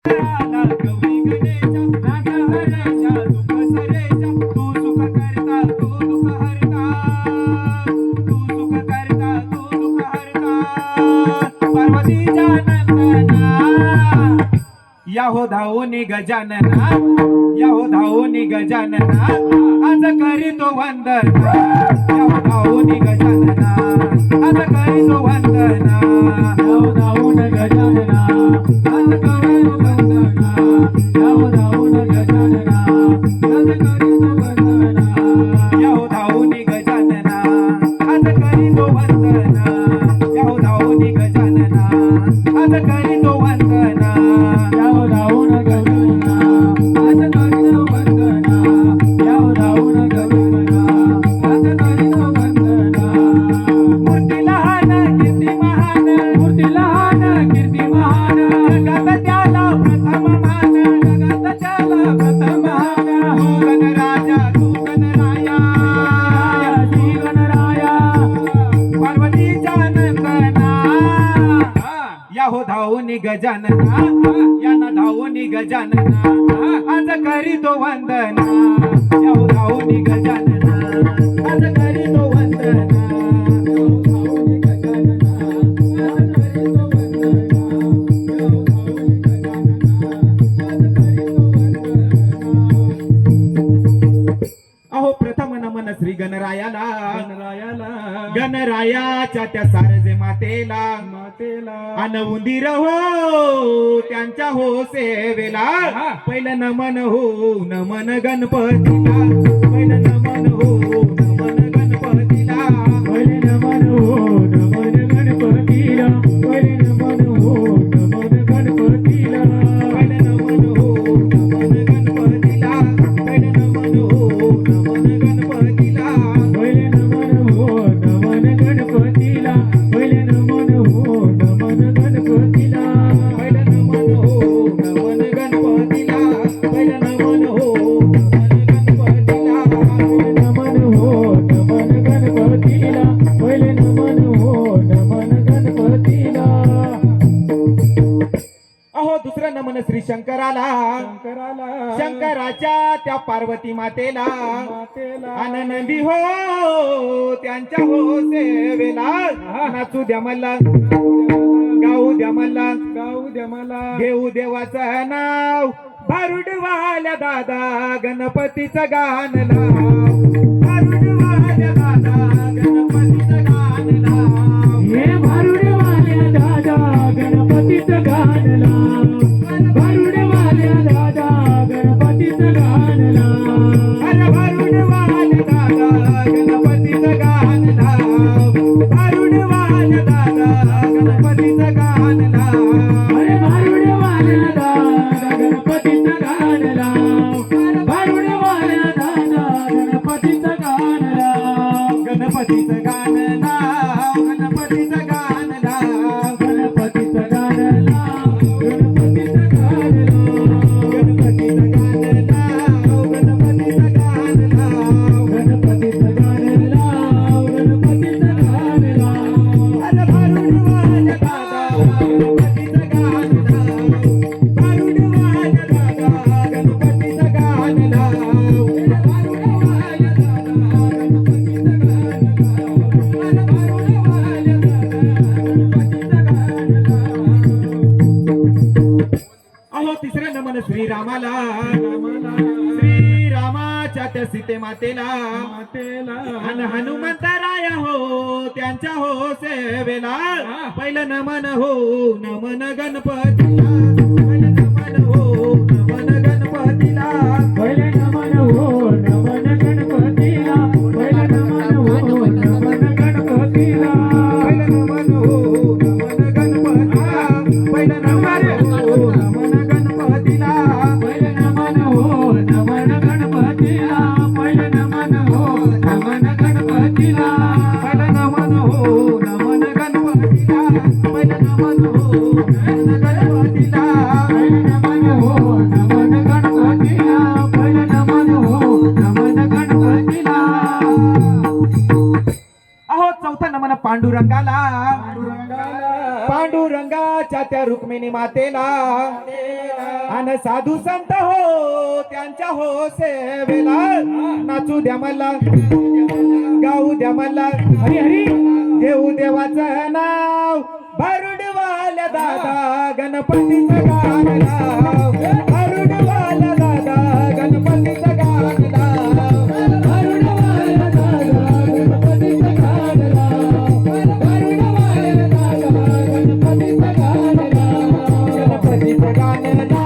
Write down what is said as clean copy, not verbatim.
राधा गौरी गणेशा राधा हरेशा दुःख सरेशा तू सुख करता तू दुःख हरता तू सुख करता तू दुःख हरता पार्वतीच्या नंदना या हो धावूनी गजानना या हो धावूनी गजानना आज करीतो वंदना या हो धावूनी गजानना आज करीतो वंदना या हो धावून गजानना आज करीतो वंदना या हो धावून गजानना आज करीतो वंदना या हो धावूनी गजानना आज करीतो वंदना या हो धावूनी गजानना आज करीतो वंदना या हो धावून गजानना आज करीतो वंदना या हो धावून गजानना आज करीतो वंदना मूर्ती लहान कीर्ती महान मूर्ती लहान कीर्ती महान जगात त्याला प्रथम मान जगात त्याला प्रथम मान हो गणराजा तू गणराया श्री गणराया पार्वतीच्या नंदना या हो धावूनी गजानना यांना धावूनी गजानना आज करीतो वंदना या हो धावूनी गजानना आज करीतो वंदना या हो धावूनी गजानना आज करीतो वंदना या हो धावूनी गजानना आज करीतो वंदना अहो प्रथम नमन श्री गणरायाला गणरायाच्या त्या सारजे मातेला अन उंदीर हो त्यांच्या हो सेवेला पहिलं नमन हो नमन गणपतीला पहिलं नमन हो नमन गणपतीला पहिलं नमन हो नमन गणपतीला पहिलं नमन हो नमन गणपतीला पहिलं नमन हो नमन गणपतीला पहिलं नमन हो नमन गणपतीला पहिलं नमन हो नमन गणपतीला पहिलं नमन हो नमन गणपतीला पहिलं नमन हो नमन गणपतीला पहिलं नमन हो नमन गणपतीला पहिलं नमन हो नमन गणपतीला पहिलं नमन हो नमन गणपतीला अहो दुसरं नमन श्री शंकराला शंकराच्या त्या पार्वती मातेला आनंदी हो त्यांच्या हो सेवेला नाचू द्या मला गाऊ द्या मला घेऊ देवाचं नाव भारुडवाल्या दादा गणपतीचं गाण लाव भारुडवाल्या दादा गणपतीचं गाण लाव हे भारुडवाल्या दादा गणपतीचं गाण लाव भारुडवाल्या दादा गणपतीचं गाण लाव अरे भारुडवाल्या दादा गणपतीचं गाण लाव भारुडवाल्या दादा गणपतीचं गाण लाव अरे भारुडवाल्या दादा गणपतीचं गाण लाव भारुडवाल्या दादा गणपतीचं गाण लाव गणपतीचं गाण लाव गणपतीचं गाण लाव गणपतीचं गाण लाव गणपतीचं गाण लाव गणपतीचं गाण लाव गणपतीचं गाण लाव गणपतीचं गाण लाव गणपतीचं गाण लाव अरे भारुडवाल्या दादा गणपतीचं गाण लाव भारुडवाल्या दादा गणपतीचं गाण लाव अरे भारुडवाल्या दादा गणपतीचं गाण लाव अरे भारुडवाल्या दादा गणपतीचं गाण लाव अहो तिसरं नमन श्रीरामाला श्रीरामाच्या त्या सीते मातेला आणि हनुमंतराय हो त्यांच्या हो सेवेला पहिलं नमन हो नमन गणपतीला पहिलं नमन हो नमन गणपतीला पहिलं नमन हो नमन गणपतीला पहिलं नमन हो नमन गणपतीला पहिलं नमन हो नमन गणपतीला पहिलं नमन हो नमन गणपतीला पहिलं नमन हो नमन गणपतीला पहिलं नमन हो नमन गणपतीला पहिलं नमन हो नमन गणपतीला पहिलं नमन हो नमन गणपतीला पहिलं नमन हो नमन गणपतीला पहिलं नमन हो नमन गणपतीला अहो चौथा नमन पांडुरंगाला पांडुरंगाच्या त्या रुक्मिणी मातेला अन साधू संत हो त्यांच्या हो सेवेला नाचू द्या मला गाऊ द्या मला हरी हरी देऊ देवाचं नाव भारुडवाल्या दादा गणपतीचं गाण लाव भारुडवाल्या दादा गणपतीचं गाण लाव भारुडवाल्या दादा गणपतीचं गाण लाव भारुडवाल्या दादा गणपतीचं गाण लाव गणपतीचं गाण लाव